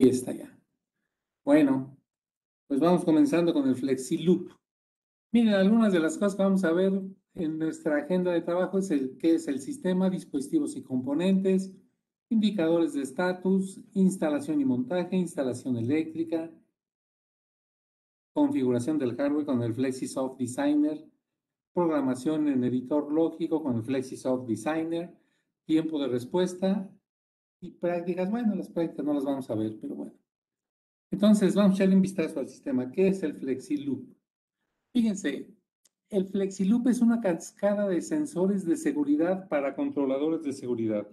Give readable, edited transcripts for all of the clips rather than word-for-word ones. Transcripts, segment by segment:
Aquí está ya. Bueno, pues vamos comenzando con el FlexiLoop. Miren, algunas de las cosas que vamos a ver en nuestra agenda de trabajo es qué es el sistema, dispositivos y componentes, indicadores de estatus, instalación y montaje, instalación eléctrica, configuración del hardware con el FlexiSoft Designer, programación en editor lógico con el FlexiSoft Designer, tiempo de respuesta y prácticas. Bueno, las prácticas no las vamos a ver, pero bueno. Entonces, vamos a echarle un vistazo al sistema. ¿Qué es el FlexiLoop? Fíjense, el FlexiLoop es una cascada de sensores de seguridad para controladores de seguridad.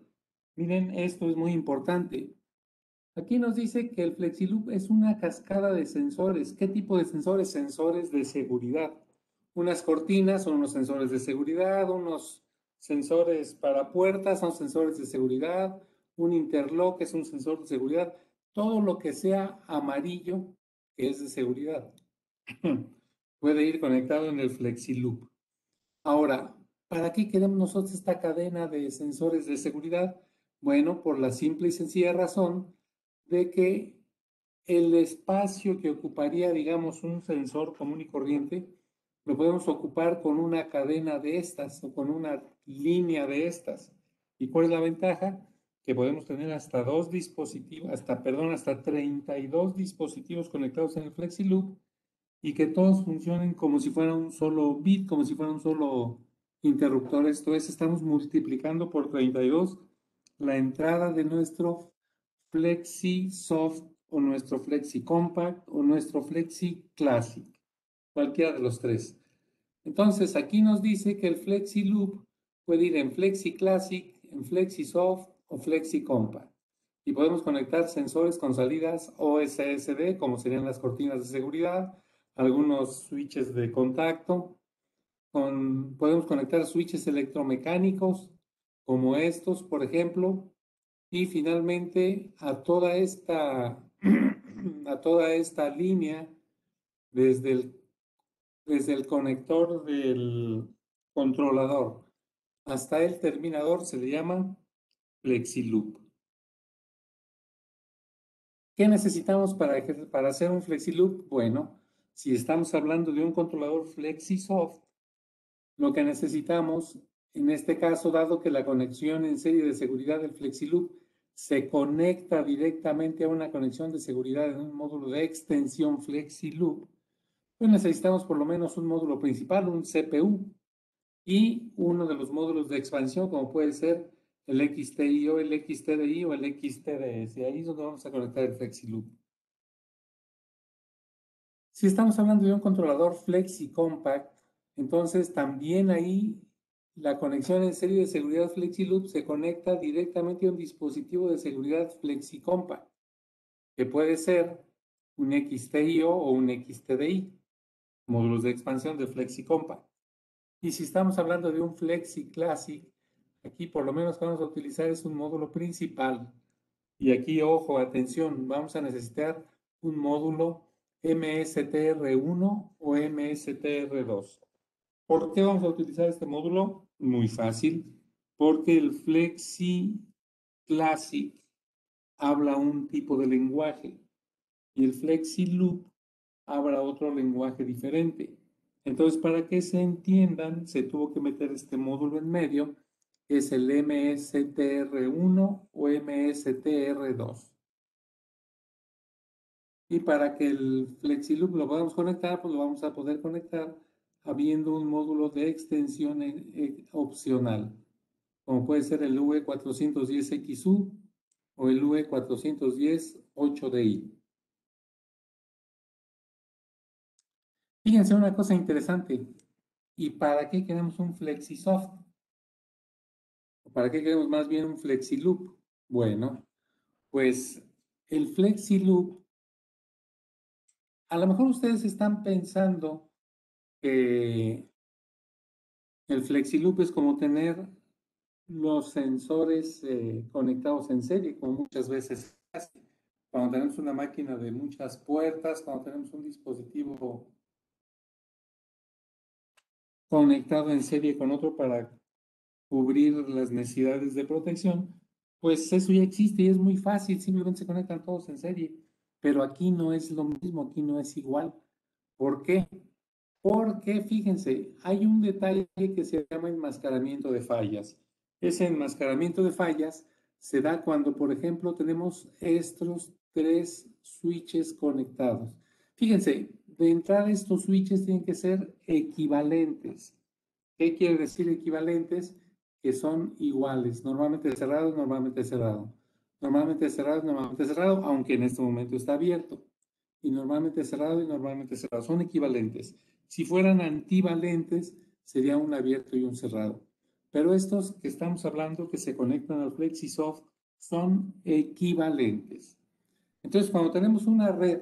Miren, esto es muy importante. Aquí nos dice que el FlexiLoop es una cascada de sensores. ¿Qué tipo de sensores? Sensores de seguridad. Unas cortinas son unos sensores de seguridad, unos sensores para puertas son sensores de seguridad, un interlock es un sensor de seguridad. Todo lo que sea amarillo es de seguridad. Puede ir conectado en el FlexiLoop. Ahora, ¿para qué queremos nosotros esta cadena de sensores de seguridad? Bueno, por la simple y sencilla razón de que el espacio que ocuparía, digamos, un sensor común y corriente, lo podemos ocupar con una cadena de estas o con una línea de estas. ¿Y cuál es la ventaja? Que podemos tener hasta hasta 32 dispositivos conectados en el FlexiLoop y que todos funcionen como si fuera un solo bit, como si fuera un solo interruptor. Esto es, estamos multiplicando por 32 la entrada de nuestro FlexiSoft o nuestro FlexiCompact o nuestro FlexiClassic, cualquiera de los tres. Entonces, aquí nos dice que el FlexiLoop puede ir en FlexiClassic, en FlexiSoft o FlexiCompact. Y podemos conectar sensores con salidas OSSD, como serían las cortinas de seguridad, algunos switches de contacto. Podemos conectar switches electromecánicos, como estos, por ejemplo. Y finalmente, a toda esta línea, desde el conector del controlador hasta el terminador, se le llama FlexiLoop. ¿Qué necesitamos para hacer un FlexiLoop? Bueno, si estamos hablando de un controlador FlexiSoft, lo que necesitamos, en este caso, dado que la conexión en serie de seguridad del FlexiLoop se conecta directamente a una conexión de seguridad en un módulo de extensión FlexiLoop, pues necesitamos por lo menos un módulo principal, un CPU, y uno de los módulos de expansión, como puede ser el XTIO, el XTDI o el XTDS. Y ahí es donde vamos a conectar el FlexiLoop. Si estamos hablando de un controlador FlexiCompact, entonces también ahí la conexión en serie de seguridad FlexiLoop se conecta directamente a un dispositivo de seguridad FlexiCompact, que puede ser un XTIO o un XTDI, módulos de expansión de FlexiCompact. Y si estamos hablando de un FlexiClassic, aquí por lo menos vamos a utilizar es un módulo principal. Y aquí, ojo, atención, vamos a necesitar un módulo MSTR1 o MSTR2. ¿Por qué vamos a utilizar este módulo? Muy fácil, porque el Flexi Classic habla un tipo de lenguaje y el Flexi Loop habla otro lenguaje diferente. Entonces, para que se entiendan, se tuvo que meter este módulo en medio, es el MSTR1 o MSTR2. Y para que el FlexiLoop lo podamos conectar, pues lo vamos a poder conectar habiendo un módulo de extensión opcional, como puede ser el UE410XU o el UE410-8DI. Fíjense una cosa interesante. ¿Y para qué queremos un FlexiSoft? ¿Para qué queremos más bien un FlexiLoop? Bueno, pues el FlexiLoop, a lo mejor ustedes están pensando que el FlexiLoop es como tener los sensores conectados en serie, como muchas veces hace. Cuando tenemos una máquina de muchas puertas, cuando tenemos un dispositivo conectado en serie con otro para cubrir las necesidades de protección, Pues eso ya existe y es muy fácil, simplemente se conectan todos en serie. Pero aquí no es lo mismo, aquí no es igual. ¿Por qué? Porque fíjense, hay un detalle que se llama enmascaramiento de fallas. Ese enmascaramiento de fallas se da cuando, por ejemplo, tenemos estos tres switches conectados. Fíjense, de entrada estos switches tienen que ser equivalentes. ¿Qué quiere decir equivalentes? Que son iguales, normalmente cerrado, normalmente cerrado, normalmente cerrado, normalmente cerrado, aunque en este momento está abierto, y normalmente cerrado y normalmente cerrado, son equivalentes. Si fueran antivalentes, sería un abierto y un cerrado. Pero estos que estamos hablando, que se conectan al FlexiSoft, son equivalentes. Entonces, cuando tenemos una red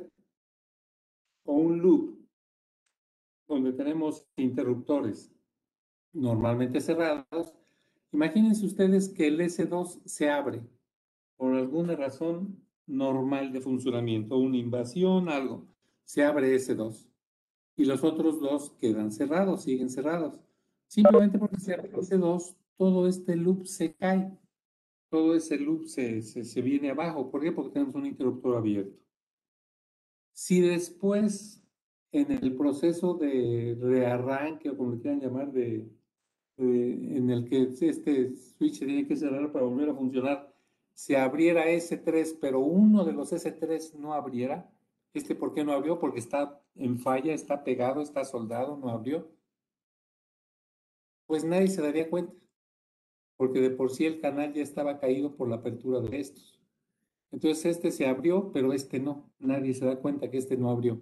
o un loop donde tenemos interruptores normalmente cerrados, imagínense ustedes que el S2 se abre por alguna razón normal de funcionamiento, una invasión, algo, se abre S2 y los otros dos quedan cerrados, siguen cerrados. Simplemente porque se abre S2, todo este loop se cae, todo ese loop se viene abajo. ¿Por qué? Porque tenemos un interruptor abierto. Si después, en el proceso de rearranque o como le quieran llamar, en el que este switch se tiene que cerrar para volver a funcionar, se abriera S3, pero uno de los S3 no abriera. ¿Por qué no abrió? Porque está en falla, está pegado, está soldado, no abrió. Pues nadie se daría cuenta, porque de por sí el canal ya estaba caído por la apertura de estos. Entonces este se abrió, pero este no. Nadie se da cuenta que este no abrió.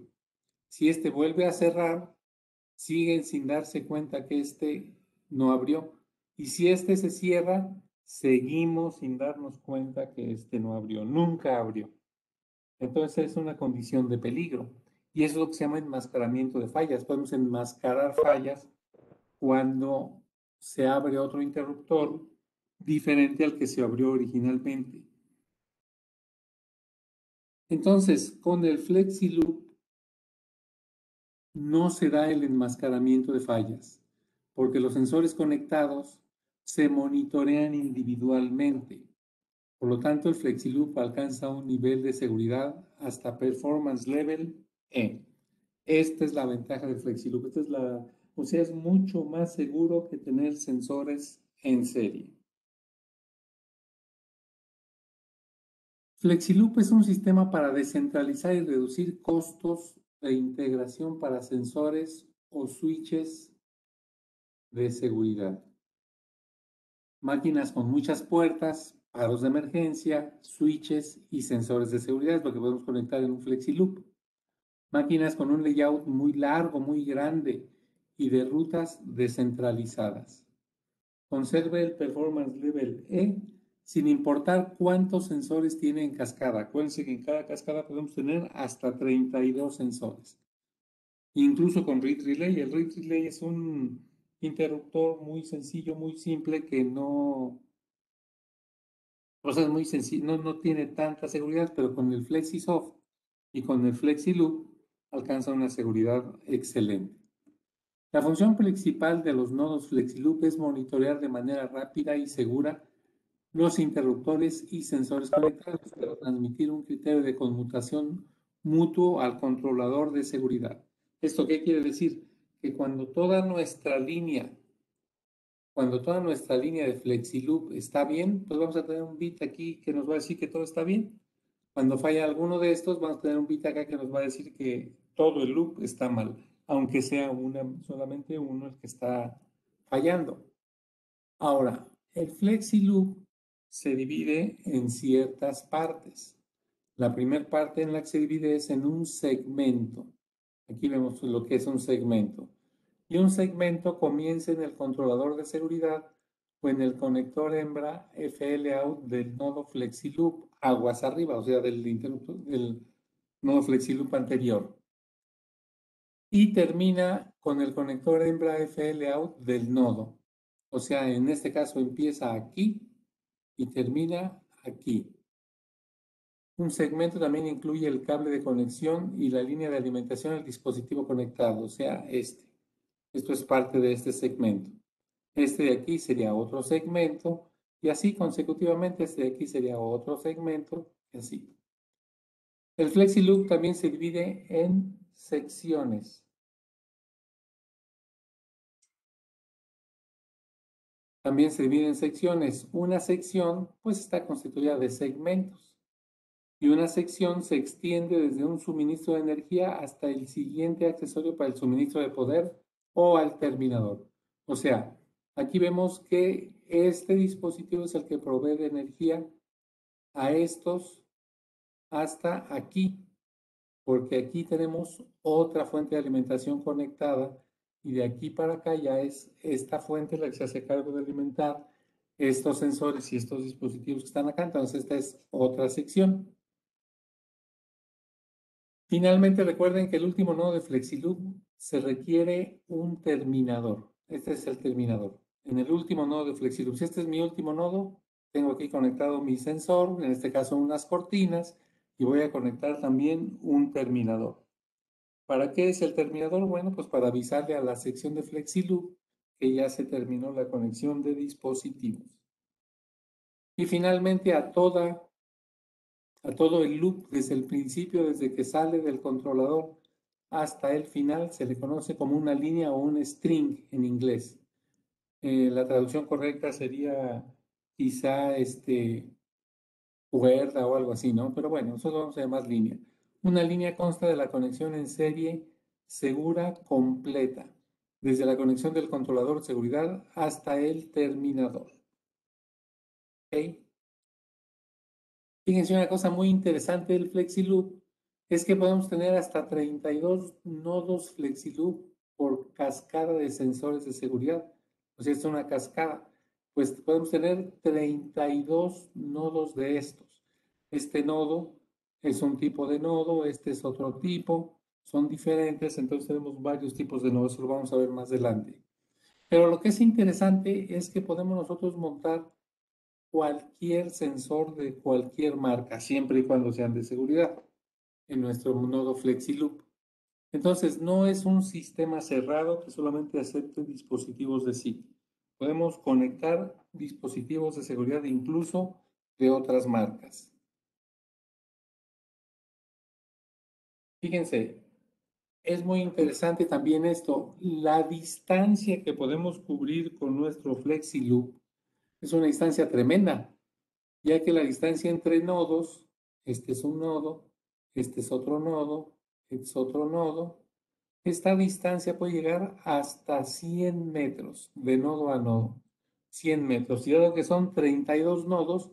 Si este vuelve a cerrar, siguen sin darse cuenta que este no abrió. Y si este se cierra, seguimos sin darnos cuenta que este no abrió, nunca abrió. Entonces es una condición de peligro. Y eso es lo que se llama enmascaramiento de fallas. Podemos enmascarar fallas cuando se abre otro interruptor diferente al que se abrió originalmente. Entonces, con el FlexiLoop no se da el enmascaramiento de fallas, porque los sensores conectados se monitorean individualmente. Por lo tanto, el FlexiLoop alcanza un nivel de seguridad hasta Performance Level E. Esta es la ventaja del FlexiLoop. O sea, es mucho más seguro que tener sensores en serie. FlexiLoop es un sistema para descentralizar y reducir costos de integración para sensores o switches de seguridad. Máquinas con muchas puertas, aros de emergencia, switches y sensores de seguridad, es lo que podemos conectar en un FlexiLoop. Máquinas con un layout muy largo, muy grande y de rutas descentralizadas. Conserve el Performance Level E sin importar cuántos sensores tiene en cascada. Acuérdense que en cada cascada podemos tener hasta 32 sensores. Incluso con Read Relay. El Read Relay es un interruptor muy sencillo, muy simple, que no, o sea, es muy sencillo, no tiene tanta seguridad, pero con el FlexiSoft y con el FlexiLoop alcanza una seguridad excelente. La función principal de los nodos FlexiLoop es monitorear de manera rápida y segura los interruptores y sensores conectados para transmitir un criterio de conmutación mutuo al controlador de seguridad. ¿Esto qué quiere decir? Que cuando toda nuestra línea de FlexiLoop está bien, pues vamos a tener un bit aquí que nos va a decir que todo está bien. Cuando falla alguno de estos, vamos a tener un bit acá que nos va a decir que todo el loop está mal, aunque sea solamente uno el que está fallando. Ahora, el FlexiLoop se divide en ciertas partes. La primera parte en la que se divide es en un segmento. Aquí vemos lo que es un segmento. Y un segmento comienza en el controlador de seguridad o en el conector hembra FLOut del nodo FlexiLoop aguas arriba, o sea, del nodo FlexiLoop anterior. Y termina con el conector hembra FLOut del nodo. O sea, en este caso empieza aquí y termina aquí. Un segmento también incluye el cable de conexión y la línea de alimentación al dispositivo conectado, o sea, este. Esto es parte de este segmento. Este de aquí sería otro segmento Y así consecutivamente, este de aquí sería otro segmento, y así. El FlexiLoop también se divide en secciones. También se divide en secciones. Una sección, pues, está constituida de segmentos. Y una sección se extiende desde un suministro de energía hasta el siguiente accesorio para el suministro de poder o al terminador. O sea, aquí vemos que este dispositivo es el que provee de energía a estos hasta aquí, porque aquí tenemos otra fuente de alimentación conectada y de aquí para acá ya es esta fuente la que se hace cargo de alimentar estos sensores y estos dispositivos que están acá. Entonces esta es otra sección. Finalmente, recuerden que el último nodo de FlexiLoop se requiere un terminador. Este es el terminador. En el último nodo de FlexiLoop, si este es mi último nodo, tengo aquí conectado mi sensor, en este caso unas cortinas, y voy a conectar también un terminador. ¿Para qué es el terminador? Bueno, pues para avisarle a la sección de FlexiLoop que ya se terminó la conexión de dispositivos. Y finalmente a todo el loop, desde el principio, desde que sale del controlador hasta el final, se le conoce como una línea o un string en inglés. La traducción correcta sería quizá cuerda o algo así, ¿no? Pero bueno, nosotros vamos a llamar línea. Una línea consta de la conexión en serie segura completa, desde la conexión del controlador de seguridad hasta el terminador. ¿Ok? Fíjense, una cosa muy interesante del FlexiLoop es que podemos tener hasta 32 nodos FlexiLoop por cascada de sensores de seguridad. O sea, es una cascada. Pues podemos tener 32 nodos de estos. Este nodo es un tipo de nodo, este es otro tipo, son diferentes, entonces tenemos varios tipos de nodos, eso lo vamos a ver más adelante. Pero lo que es interesante es que podemos nosotros montar cualquier sensor de cualquier marca, siempre y cuando sean de seguridad, en nuestro nodo FlexiLoop. Entonces, no es un sistema cerrado que solamente acepte dispositivos de sí. Podemos conectar dispositivos de seguridad incluso de otras marcas. Fíjense, es muy interesante también esto. La distancia que podemos cubrir con nuestro FlexiLoop es una distancia tremenda, ya que la distancia entre nodos, este es un nodo, este es otro nodo, este es otro nodo, esta distancia puede llegar hasta 100 metros de nodo a nodo. 100 metros. Y dado que son 32 nodos,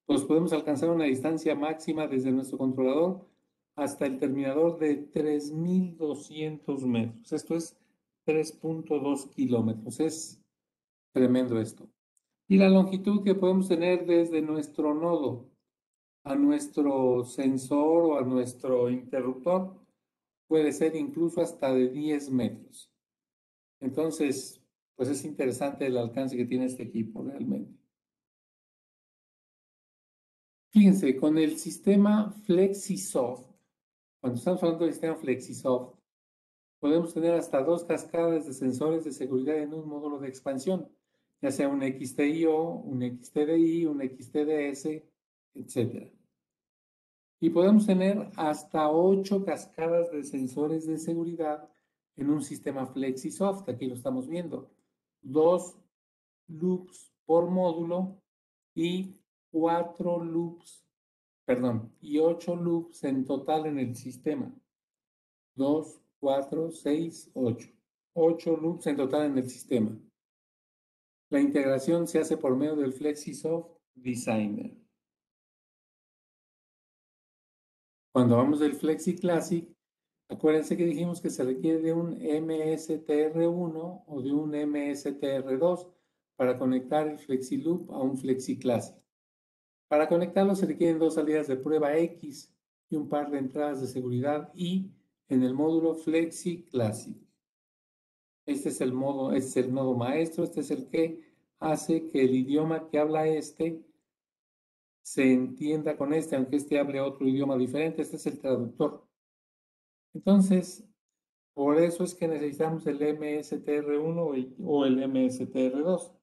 pues podemos alcanzar una distancia máxima desde nuestro controlador hasta el terminador de 3.200 metros. Esto es 3.2 kilómetros. Es tremendo esto. Y la longitud que podemos tener desde nuestro nodo a nuestro sensor o a nuestro interruptor puede ser incluso hasta de 10 metros. Entonces, pues es interesante el alcance que tiene este equipo realmente. Fíjense, con el sistema FlexiSoft, cuando estamos hablando del sistema FlexiSoft, podemos tener hasta 2 cascadas de sensores de seguridad en un módulo de expansión, ya sea un XTIO, un XTDI, un XTDS, etc. Y podemos tener hasta 8 cascadas de sensores de seguridad en un sistema FlexiSoft. Aquí lo estamos viendo. 2 loops por módulo y 4 loops, perdón, y 8 loops en total en el sistema. 2, 4, 6, 8. 8 loops en total en el sistema. La integración se hace por medio del FlexiSoft Designer. Cuando hablamos del Flexi Classic, acuérdense que dijimos que se requiere de un MSTR1 o de un MSTR2 para conectar el FlexiLoop a un Flexi Classic. Para conectarlo se requieren 2 salidas de prueba X y un par de entradas de seguridad Y en el módulo Flexi Classic. Este es el nodo maestro, este es el que hace que el idioma que habla este se entienda con este, aunque este hable otro idioma diferente. Este es el traductor. Entonces, por eso es que necesitamos el MSTR1 o el MSTR2.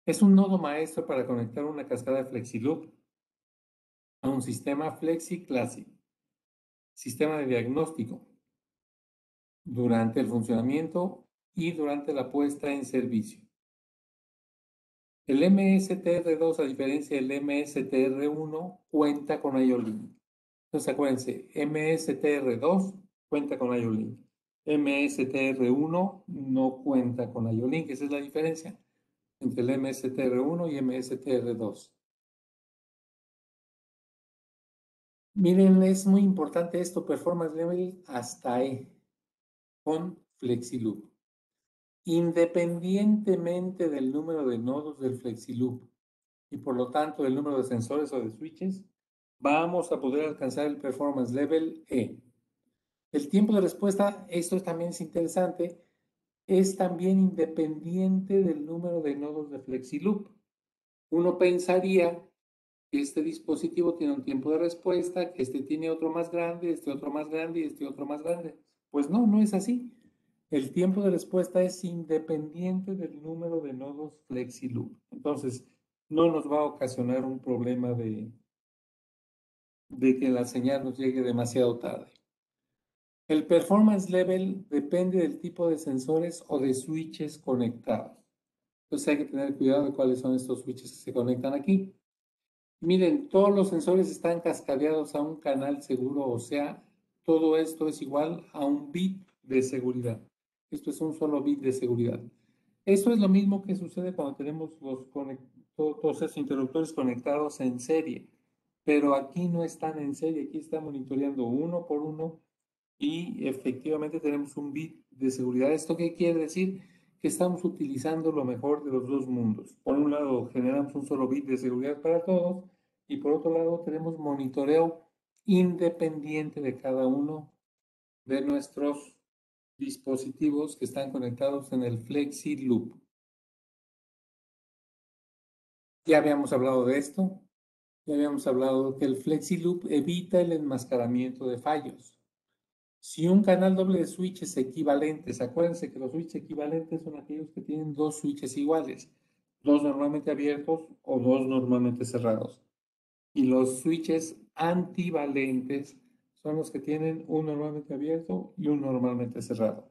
Es un nodo maestro para conectar una cascada de FlexiLoop a un sistema Flexi Classic, sistema de diagnóstico, durante el funcionamiento y durante la puesta en servicio. El MSTR2, a diferencia del MSTR1, cuenta con IO-Link. Entonces acuérdense, MSTR2 cuenta con IO-Link. MSTR1 no cuenta con IO-Link. Esa es la diferencia entre el MSTR1 y MSTR2. Miren, es muy importante esto, performance level hasta E, con FlexiLoop. Independientemente del número de nodos del FlexiLoop y por lo tanto del número de sensores o de switches, vamos a poder alcanzar el performance level E. El tiempo de respuesta, esto también es interesante, es también independiente del número de nodos de FlexiLoop. Uno pensaría que este dispositivo tiene un tiempo de respuesta, que este tiene otro más grande, este otro más grande y este otro más grande. Pues no, no es así. El tiempo de respuesta es independiente del número de nodos FlexiLoop. Entonces, no nos va a ocasionar un problema de que la señal nos llegue demasiado tarde. El performance level depende del tipo de sensores o de switches conectados. Entonces hay que tener cuidado de cuáles son estos switches que se conectan aquí. Miren, todos los sensores están cascadeados a un canal seguro, o sea, todo esto es igual a un bit de seguridad. Esto es un solo bit de seguridad. Esto es lo mismo que sucede cuando tenemos todos esos interruptores conectados en serie, pero aquí no están en serie, aquí está monitoreando uno por uno y efectivamente tenemos un bit de seguridad. ¿Esto qué quiere decir? Que estamos utilizando lo mejor de los dos mundos. Por un lado, generamos un solo bit de seguridad para todos y por otro lado, tenemos monitoreo independiente de cada uno de nuestros dispositivos que están conectados en el Flexi Loop. Ya habíamos hablado de esto. Ya habíamos hablado que el Flexi Loop evita el enmascaramiento de fallos. Si un canal doble de switches equivalentes, acuérdense que los switches equivalentes son aquellos que tienen dos switches iguales, dos normalmente abiertos o dos normalmente cerrados. Y los switches antivalentes son los que tienen un normalmente abierto y un normalmente cerrado.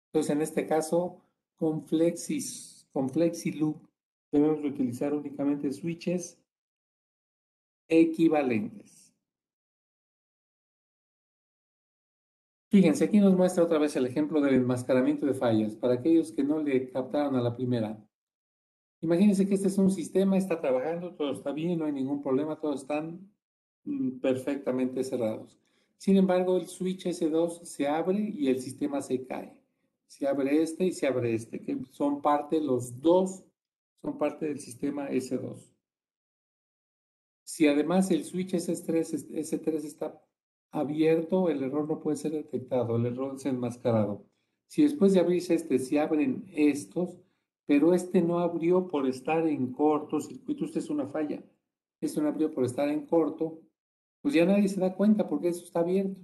Entonces, en este caso, con FlexiLoop debemos utilizar únicamente switches equivalentes. Fíjense, aquí nos muestra otra vez el ejemplo del enmascaramiento de fallas para aquellos que no le captaron a la primera. Imagínense que este es un sistema, está trabajando, todo está bien, no hay ningún problema, todos están perfectamente cerrados. Sin embargo, el switch S2 se abre y el sistema se cae. Se abre este y se abre este, que son parte, los dos son parte del sistema S2. Si además el switch S3 está abierto, el error no puede ser detectado, el error es enmascarado. Si después de abrirse este, se abren estos, pero este no abrió por estar en cortocircuito, esto es una falla. Este no abrió por estar en corto, pues ya nadie se da cuenta porque eso está abierto.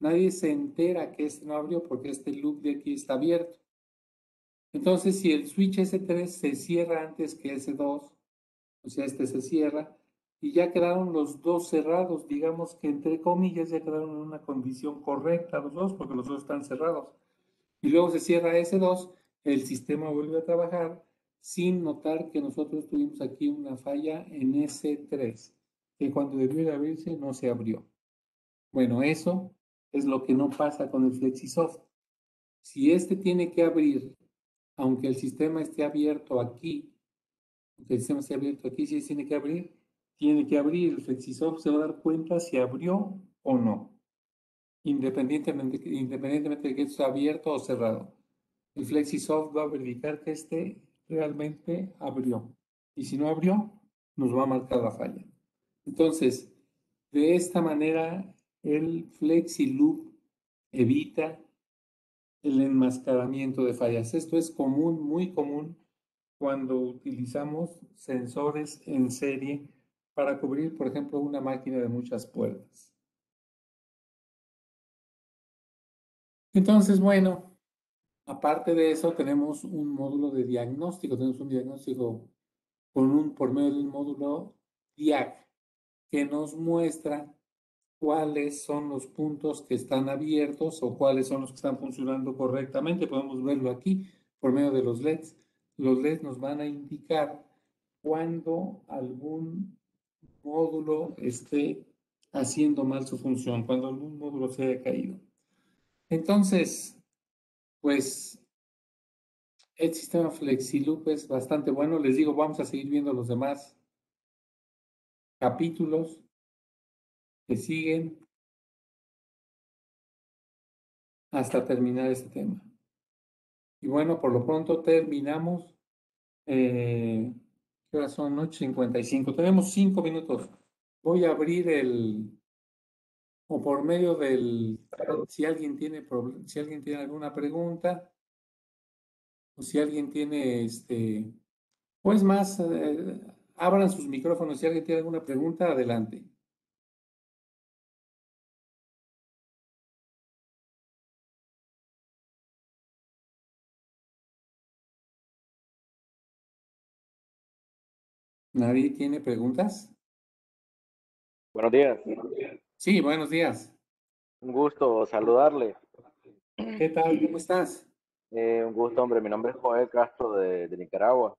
Nadie se entera que este no abrió porque este loop de aquí está abierto. Entonces, si el switch S3 se cierra antes que S2, o sea, este se cierra, y ya quedaron los dos cerrados, digamos que entre comillas ya quedaron en una condición correcta los dos, porque los dos están cerrados. Y luego se cierra S2, el sistema vuelve a trabajar sin notar que nosotros tuvimos aquí una falla en S3, que cuando debió de abrirse no se abrió. Bueno, eso es lo que no pasa con el FlexiSoft. Si este tiene que abrir, aunque el sistema esté abierto aquí, aunque el sistema esté abierto aquí, si tiene que abrir. El FlexiSoft se va a dar cuenta si abrió o no, independientemente de que esté abierto o cerrado. El FlexiSoft va a verificar que este realmente abrió. Y si no abrió, nos va a marcar la falla. Entonces, de esta manera, el FlexiLoop evita el enmascaramiento de fallas. Esto es común, muy común, cuando utilizamos sensores en serie para cubrir, por ejemplo, una máquina de muchas puertas. Entonces, bueno, aparte de eso, tenemos un módulo de diagnóstico, tenemos un diagnóstico por medio de un módulo DIAG que nos muestra cuáles son los puntos que están abiertos o cuáles son los que están funcionando correctamente. Podemos verlo aquí por medio de los LEDs. Los LEDs nos van a indicar cuando algún módulo esté haciendo mal su función, cuando algún módulo se haya caído. Entonces, pues el sistema FlexiLoop es bastante bueno. Les digo, vamos a seguir viendo los demás capítulos que siguen hasta terminar este tema. Y bueno, por lo pronto terminamos. ¿Qué horas son? 8:55. Tenemos 5 minutos. Voy a abrir o por medio si alguien tiene si alguien tiene alguna pregunta, o si alguien tiene, pues más, abran sus micrófonos. Si alguien tiene alguna pregunta, adelante. ¿Nadie tiene preguntas? Buenos días, Sí, buenos días. un gusto saludarle. ¿Qué tal? ¿Cómo estás? Un gusto, hombre. Mi nombre es Joel Castro de Nicaragua.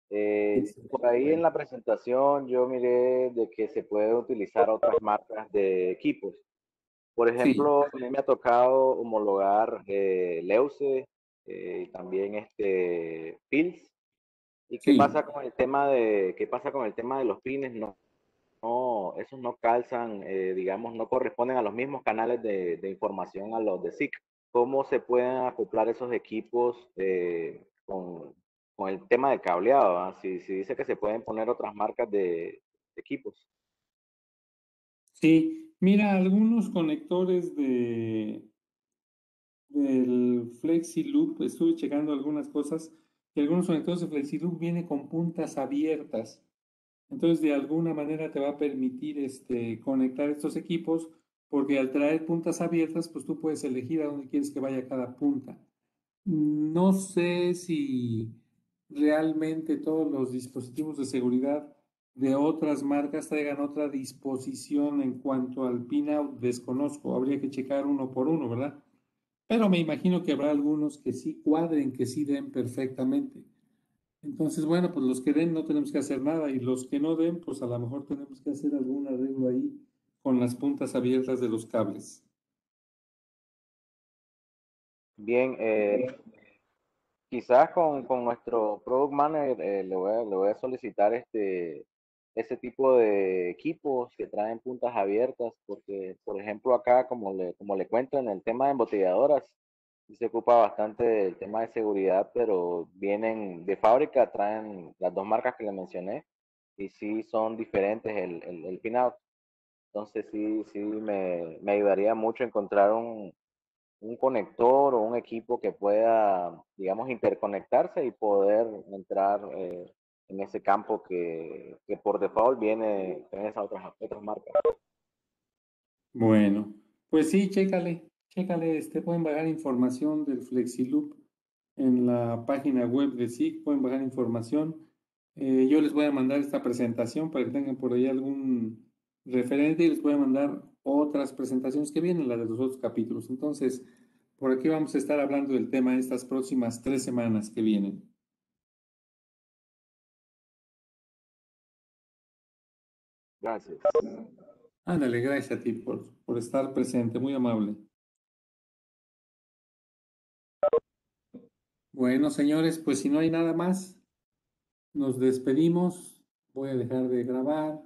Por ahí en la presentación yo miré de que se puede utilizar otras marcas de equipos. Por Sí, ejemplo, a mí me ha tocado homologar Leuce y también Pils. ¿Y qué sí. pasa con el tema de los pines? Esos no calzan, digamos, no corresponden a los mismos canales de información a los de SIC. ¿Cómo se pueden acoplar esos equipos con el tema de cableado? ¿Ah? Si dice que se pueden poner otras marcas de equipos. Sí, mira, algunos conectores del FlexiLoop, estuve checando algunas cosas, que algunos conectores de FlexiLoop vienen con puntas abiertas. Entonces, de alguna manera te va a permitir conectar estos equipos, porque al traer puntas abiertas, pues tú puedes elegir a dónde quieres que vaya cada punta. No sé si realmente todos los dispositivos de seguridad de otras marcas traigan otra disposición en cuanto al pinout. Desconozco, habría que checar uno por uno, ¿verdad? Pero me imagino que habrá algunos que sí cuadren, que sí den perfectamente. Entonces, bueno, pues los que den no tenemos que hacer nada, y los que no den, pues a lo mejor tenemos que hacer algún arreglo ahí con las puntas abiertas de los cables. Bien, quizás con nuestro Product Manager le voy a solicitar ese tipo de equipos que traen puntas abiertas, porque, por ejemplo, acá, como le cuento, en el tema de embotelladoras, sí se ocupa bastante el tema de seguridad, pero vienen de fábrica, traen las dos marcas que le mencioné, y sí son diferentes el pinout. Entonces sí me ayudaría mucho encontrar un conector o un equipo que pueda, digamos, interconectarse y poder entrar en ese campo que por default viene en esas otras marcas. Bueno, pues sí, chécale, pueden bajar información del FlexiLoop en la página web de SIG, pueden bajar información. Yo les voy a mandar esta presentación para que tengan por ahí algún referente, y les voy a mandar otras presentaciones que vienen, las de los otros capítulos. Entonces, por aquí vamos a estar hablando del tema estas próximas 3 semanas que vienen. Gracias. Ándale, gracias a ti por estar presente, muy amable. Bueno, señores, pues si no hay nada más, nos despedimos. Voy a dejar de grabar.